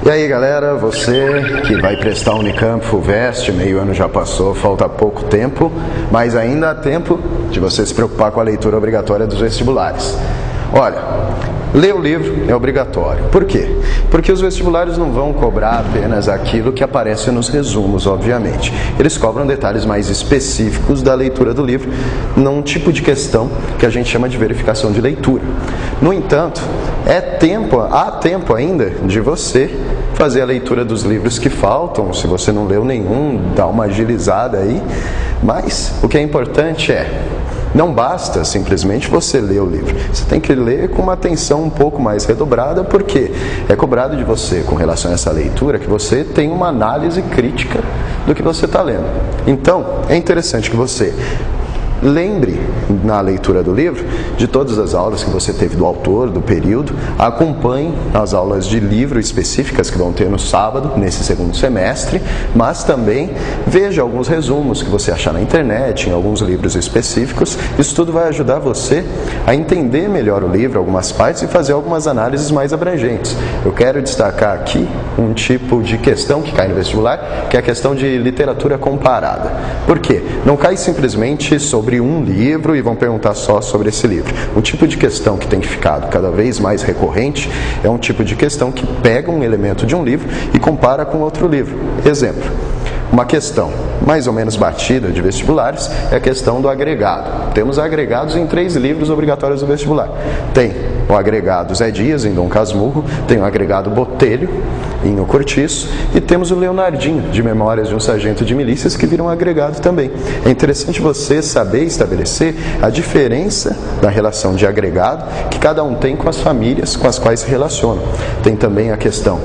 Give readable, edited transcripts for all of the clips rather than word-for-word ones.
E aí galera, você que vai prestar Unicamp, FUVEST, meio ano já passou, falta pouco tempo, mas ainda há tempo de você se preocupar com a leitura obrigatória dos vestibulares. Olha, ler o livro é obrigatório. Por quê? Porque os vestibulares não vão cobrar apenas aquilo que aparece nos resumos, obviamente. Eles cobram detalhes mais específicos da leitura do livro, num tipo de questão que a gente chama de verificação de leitura. No entanto, há tempo ainda de você fazer a leitura dos livros que faltam. Se você não leu nenhum, dá uma agilizada aí. Mas o que é importante não basta simplesmente você ler o livro. Você tem que ler com uma atenção um pouco mais redobrada, porque é cobrado de você, com relação a essa leitura, que você tenha uma análise crítica do que você está lendo. Então, é interessante que você lembre, na leitura do livro, de todas as aulas que você teve do autor, do período. Acompanhe as aulas de livro específicas que vão ter no sábado, nesse segundo semestre, mas também veja alguns resumos que você achar na internet, em alguns livros específicos. Isso tudo vai ajudar você a entender melhor o livro, algumas partes, e fazer algumas análises mais abrangentes. Eu quero destacar aqui um tipo de questão que cai no vestibular, que é a questão de literatura comparada. Por quê? Não cai simplesmente sobre um livro e vão perguntar só sobre esse livro. O tipo de questão que tem ficado cada vez mais recorrente é um tipo de questão que pega um elemento de um livro e compara com outro livro. Exemplo, uma questão mais ou menos batida de vestibulares é a questão do agregado. Temos agregados em 3 livros obrigatórios do vestibular. Tem o agregado Zé Dias, em Dom Casmurro, tem o agregado Botelho, em O Cortiço, e temos o Leonardinho, de Memórias de um Sargento de Milícias, que vira um agregado também. É interessante você saber estabelecer a diferença da relação de agregado que cada um tem com as famílias com as quais se relacionam. Tem também a questão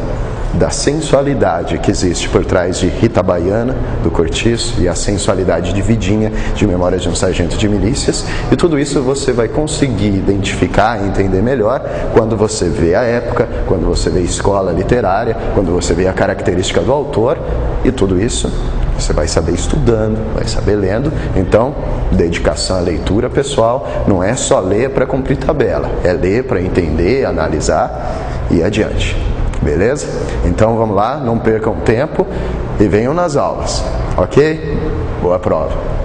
da sensualidade que existe por trás de Rita Baiana, do Cortiço, e a sensualidade de Vidinha, de Memórias de um Sargento de Milícias, e tudo isso você vai conseguir identificar e entender melhor quando você vê a época, quando você vê a escola literária, quando você vê a característica do autor, e tudo isso você vai saber estudando, vai saber lendo. Então, dedicação à leitura, pessoal, não é só ler para cumprir tabela, é ler para entender, analisar e ir adiante. Beleza? Então vamos lá, não percam tempo e venham nas aulas, ok? Boa prova!